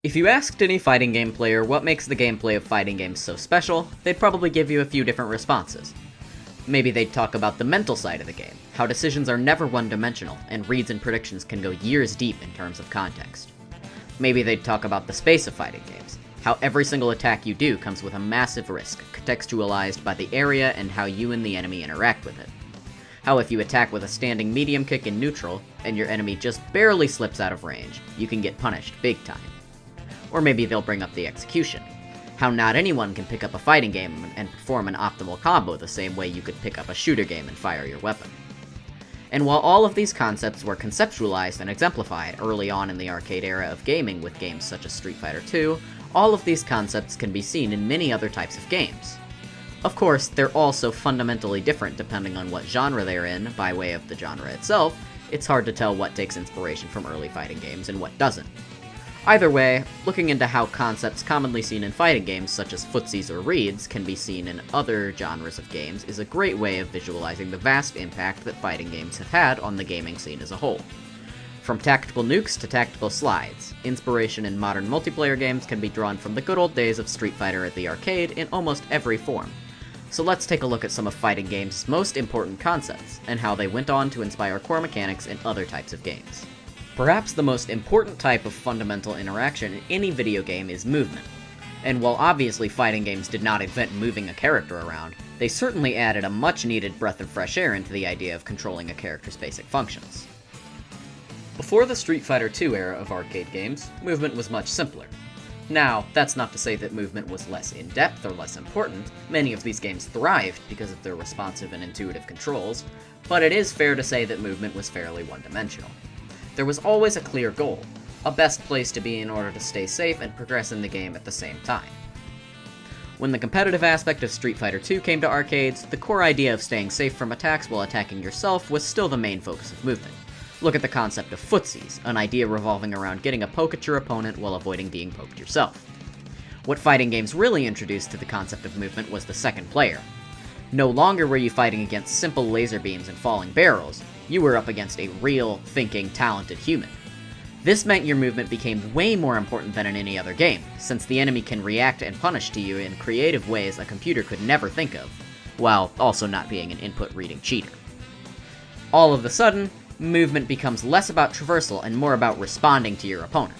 If you asked any fighting game player what makes the gameplay of fighting games so special, they'd probably give you a few different responses. Maybe they'd talk about the mental side of the game, how decisions are never one-dimensional, and reads and predictions can go years deep in terms of context. Maybe they'd talk about the space of fighting games, how every single attack you do comes with a massive risk, contextualized by the area and how you and the enemy interact with it. How if you attack with a standing medium kick in neutral, and your enemy just barely slips out of range, you can get punished big time. Or maybe they'll bring up the execution. How not anyone can pick up a fighting game and perform an optimal combo the same way you could pick up a shooter game and fire your weapon. And while all of these concepts were conceptualized and exemplified early on in the arcade era of gaming with games such as Street Fighter II, all of these concepts can be seen in many other types of games. Of course, they're also fundamentally different depending on what genre they're in. By way of the genre itself, it's hard to tell what takes inspiration from early fighting games and what doesn't. Either way, looking into how concepts commonly seen in fighting games such as footsies or reads can be seen in other genres of games is a great way of visualizing the vast impact that fighting games have had on the gaming scene as a whole. From tactical nukes to tactical slides, inspiration in modern multiplayer games can be drawn from the good old days of Street Fighter at the arcade in almost every form. So let's take a look at some of fighting games' most important concepts, and how they went on to inspire core mechanics in other types of games. Perhaps the most important type of fundamental interaction in any video game is movement. And while obviously fighting games did not invent moving a character around, they certainly added a much-needed breath of fresh air into the idea of controlling a character's basic functions. Before the Street Fighter II era of arcade games, movement was much simpler. Now, that's not to say that movement was less in-depth or less important. Many of these games thrived because of their responsive and intuitive controls, but it is fair to say that movement was fairly one-dimensional. There was always a clear goal, a best place to be in order to stay safe and progress in the game at the same time. When the competitive aspect of Street Fighter II came to arcades, the core idea of staying safe from attacks while attacking yourself was still the main focus of movement. Look at the concept of footsies, an idea revolving around getting a poke at your opponent while avoiding being poked yourself. What fighting games really introduced to the concept of movement was the second player. No longer were you fighting against simple laser beams and falling barrels, you were up against a real, thinking, talented human. This meant your movement became way more important than in any other game, since the enemy can react and punish to you in creative ways a computer could never think of, while also not being an input-reading cheater. All of a sudden, movement becomes less about traversal and more about responding to your opponent.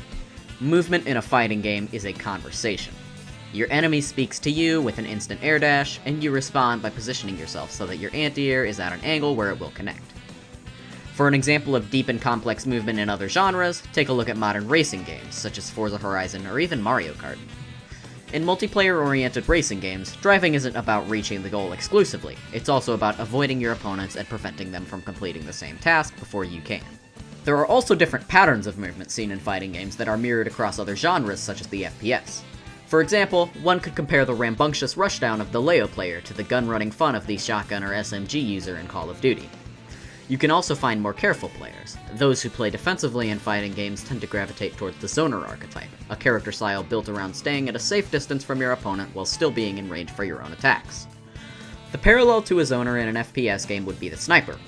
Movement in a fighting game is a conversation. Your enemy speaks to you with an instant air dash, and you respond by positioning yourself so that your anti-air is at an angle where it will connect. For an example of deep and complex movement in other genres, take a look at modern racing games, such as Forza Horizon or even Mario Kart. In multiplayer-oriented racing games, driving isn't about reaching the goal exclusively, it's also about avoiding your opponents and preventing them from completing the same task before you can. There are also different patterns of movement seen in fighting games that are mirrored across other genres such as the FPS. For example, one could compare the rambunctious rushdown of the Leo player to the gun-running fun of the shotgun or SMG user in Call of Duty. You can also find more careful players. Those who play defensively in fighting games tend to gravitate towards the zoner archetype, a character style built around staying at a safe distance from your opponent while still being in range for your own attacks. The parallel to a zoner in an FPS game would be the sniper.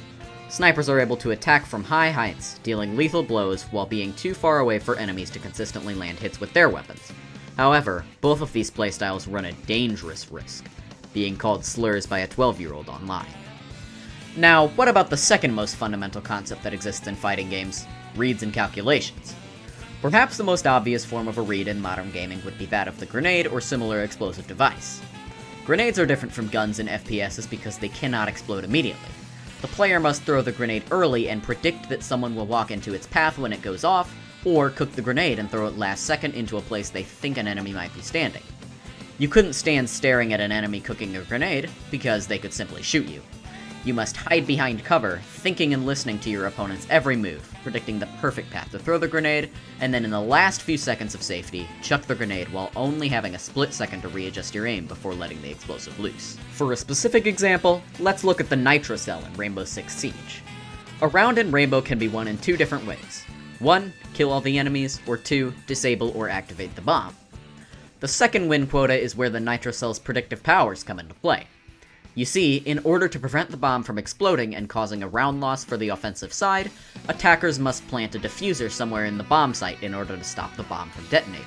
Snipers are able to attack from high heights, dealing lethal blows while being too far away for enemies to consistently land hits with their weapons. However, both of these playstyles run a dangerous risk, being called slurs by a 12-year-old online. Now, what about the second most fundamental concept that exists in fighting games? Reads and calculations. Perhaps the most obvious form of a read in modern gaming would be that of the grenade or similar explosive device. Grenades are different from guns in FPSs because they cannot explode immediately. The player must throw the grenade early and predict that someone will walk into its path when it goes off, or cook the grenade and throw it last second into a place they think an enemy might be standing. You couldn't stand staring at an enemy cooking a grenade, because they could simply shoot you. You must hide behind cover, thinking and listening to your opponent's every move, predicting the perfect path to throw the grenade, and then in the last few seconds of safety, chuck the grenade while only having a split second to readjust your aim before letting the explosive loose. For a specific example, let's look at the Nitro Cell in Rainbow Six Siege. A round in Rainbow can be won in two different ways. 1. Kill all the enemies, or 2. Disable or activate the bomb. The second win quota is where the Nitro Cell's predictive powers come into play. You see, in order to prevent the bomb from exploding and causing a round loss for the offensive side, attackers must plant a diffuser somewhere in the bomb site in order to stop the bomb from detonating.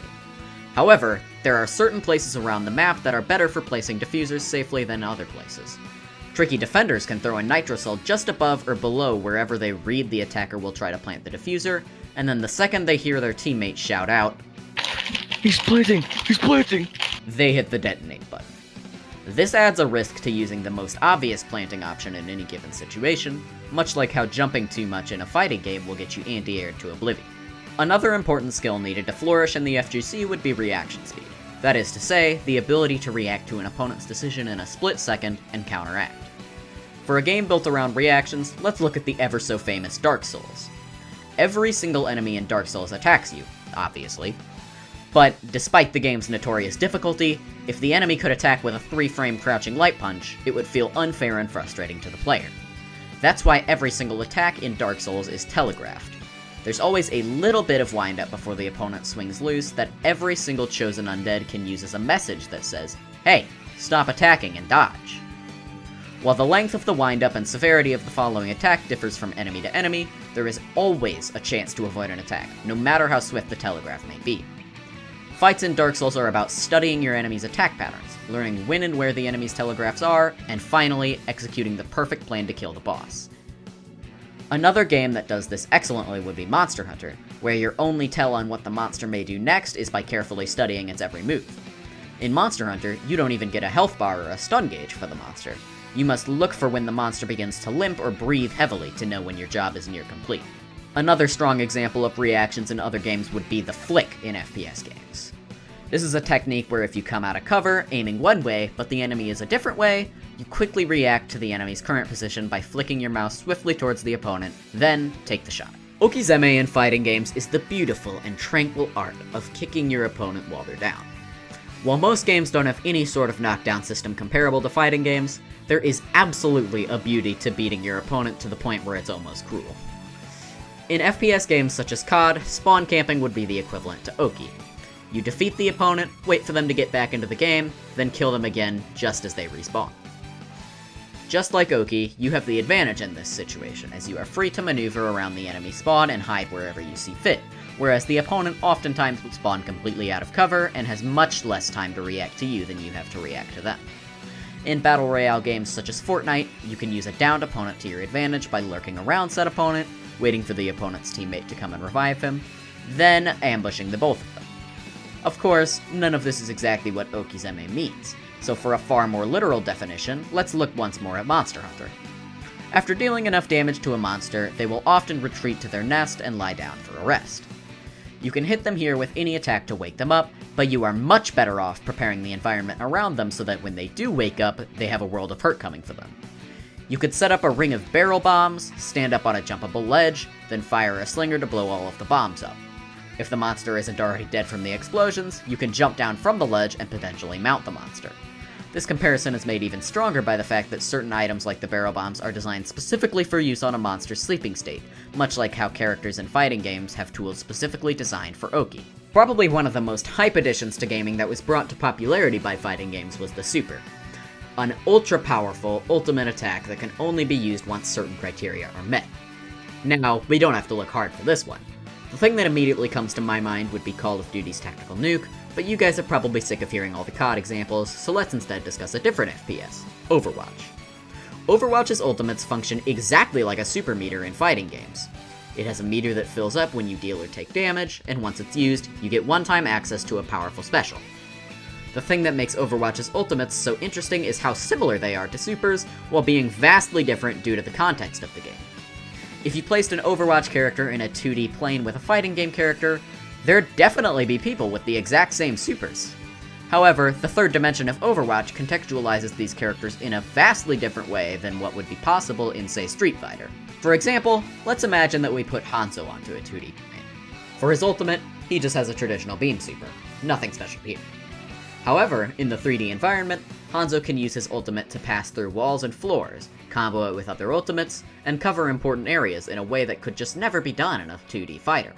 However, there are certain places around the map that are better for placing diffusers safely than other places. Tricky defenders can throw a nitrocell just above or below wherever they read the attacker will try to plant the diffuser, and then the second they hear their teammates shout out, "He's planting! He's planting!" they hit the detonate button. This adds a risk to using the most obvious planting option in any given situation, much like how jumping too much in a fighting game will get you anti-aired to oblivion. Another important skill needed to flourish in the FGC would be reaction speed. That is to say, the ability to react to an opponent's decision in a split second and counteract. For a game built around reactions, let's look at the ever-so-famous Dark Souls. Every single enemy in Dark Souls attacks you, obviously. But, despite the game's notorious difficulty, if the enemy could attack with a 3-frame crouching light punch, it would feel unfair and frustrating to the player. That's why every single attack in Dark Souls is telegraphed. There's always a little bit of windup before the opponent swings loose that every single chosen undead can use as a message that says, "Hey, stop attacking and dodge." While the length of the windup and severity of the following attack differs from enemy to enemy, there is always a chance to avoid an attack, no matter how swift the telegraph may be. Fights in Dark Souls are about studying your enemy's attack patterns, learning when and where the enemy's telegraphs are, and finally, executing the perfect plan to kill the boss. Another game that does this excellently would be Monster Hunter, where your only tell on what the monster may do next is by carefully studying its every move. In Monster Hunter, you don't even get a health bar or a stun gauge for the monster. You must look for when the monster begins to limp or breathe heavily to know when your job is near complete. Another strong example of reactions in other games would be the flick in FPS games. This is a technique where if you come out of cover, aiming one way, but the enemy is a different way, you quickly react to the enemy's current position by flicking your mouse swiftly towards the opponent, then take the shot. Okizeme in fighting games is the beautiful and tranquil art of kicking your opponent while they're down. While most games don't have any sort of knockdown system comparable to fighting games, there is absolutely a beauty to beating your opponent to the point where it's almost cruel. In FPS games such as COD, spawn camping would be the equivalent to Oki. You defeat the opponent, wait for them to get back into the game, then kill them again just as they respawn. Just like Oki, you have the advantage in this situation, as you are free to maneuver around the enemy spawn and hide wherever you see fit, whereas the opponent oftentimes will spawn completely out of cover and has much less time to react to you than you have to react to them. In Battle Royale games such as Fortnite, you can use a downed opponent to your advantage by lurking around said opponent, waiting for the opponent's teammate to come and revive him, then ambushing the both of them. Of course, none of this is exactly what Okizeme means, so for a far more literal definition, let's look once more at Monster Hunter. After dealing enough damage to a monster, they will often retreat to their nest and lie down for a rest. You can hit them here with any attack to wake them up, but you are much better off preparing the environment around them so that when they do wake up, they have a world of hurt coming for them. You could set up a ring of barrel bombs, stand up on a jumpable ledge, then fire a slinger to blow all of the bombs up. If the monster isn't already dead from the explosions, you can jump down from the ledge and potentially mount the monster. This comparison is made even stronger by the fact that certain items like the barrel bombs are designed specifically for use on a monster's sleeping state, much like how characters in fighting games have tools specifically designed for Oki. Probably one of the most hype additions to gaming that was brought to popularity by fighting games was the Super. An ultra-powerful, ultimate attack that can only be used once certain criteria are met. Now, we don't have to look hard for this one. The thing that immediately comes to my mind would be Call of Duty's Tactical Nuke, but you guys are probably sick of hearing all the COD examples, so let's instead discuss a different FPS, Overwatch. Overwatch's ultimates function exactly like a super meter in fighting games. It has a meter that fills up when you deal or take damage, and once it's used, you get one-time access to a powerful special. The thing that makes Overwatch's ultimates so interesting is how similar they are to supers, while being vastly different due to the context of the game. If you placed an Overwatch character in a 2D plane with a fighting game character, there'd definitely be people with the exact same supers. However, the third dimension of Overwatch contextualizes these characters in a vastly different way than what would be possible in, say, Street Fighter. For example, let's imagine that we put Hanzo onto a 2D plane. For his ultimate, he just has a traditional beam super. Nothing special here. However, in the 3D environment, Hanzo can use his ultimate to pass through walls and floors, combo it with other ultimates, and cover important areas in a way that could just never be done in a 2D fighter.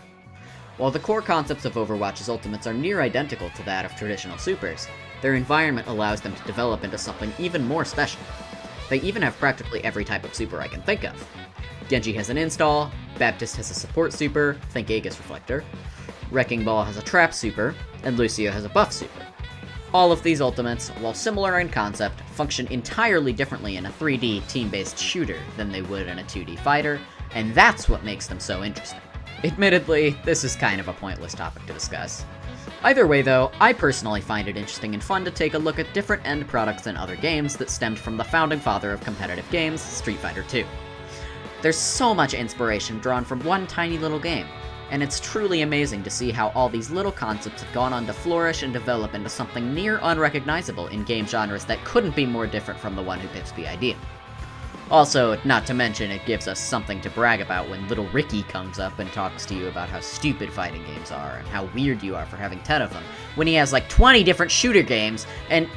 While the core concepts of Overwatch's ultimates are near identical to that of traditional supers, their environment allows them to develop into something even more special. They even have practically every type of super I can think of. Genji has an install, Baptiste has a support super, think Aegis Reflector, Wrecking Ball has a trap super, and Lucio has a buff super. All of these ultimates, while similar in concept, function entirely differently in a 3D team-based shooter than they would in a 2D fighter, and that's what makes them so interesting. Admittedly, this is kind of a pointless topic to discuss. Either way though, I personally find it interesting and fun to take a look at different end products in other games that stemmed from the founding father of competitive games, Street Fighter II. There's so much inspiration drawn from one tiny little game, and it's truly amazing to see how all these little concepts have gone on to flourish and develop into something near unrecognizable in game genres that couldn't be more different from the one who pitched the idea. Also, not to mention, it gives us something to brag about when little Ricky comes up and talks to you about how stupid fighting games are and how weird you are for having 10 of them, when he has like 20 different shooter games, and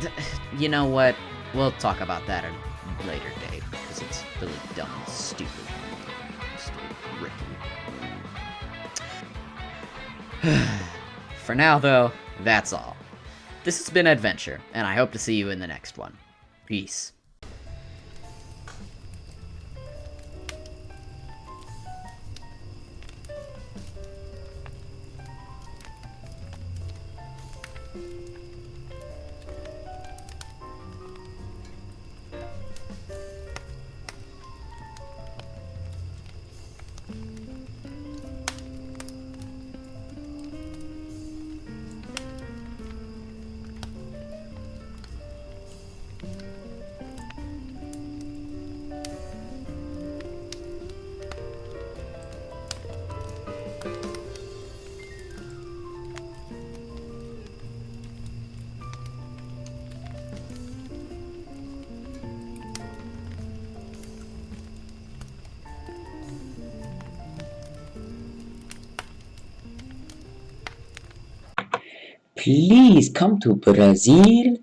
you know what? We'll talk about that at a later date, because it's really dumb and stupid. Stupid Ricky. For now, though, that's all. This has been Adventure, and I hope to see you in the next one. Peace. Please come to Brazil.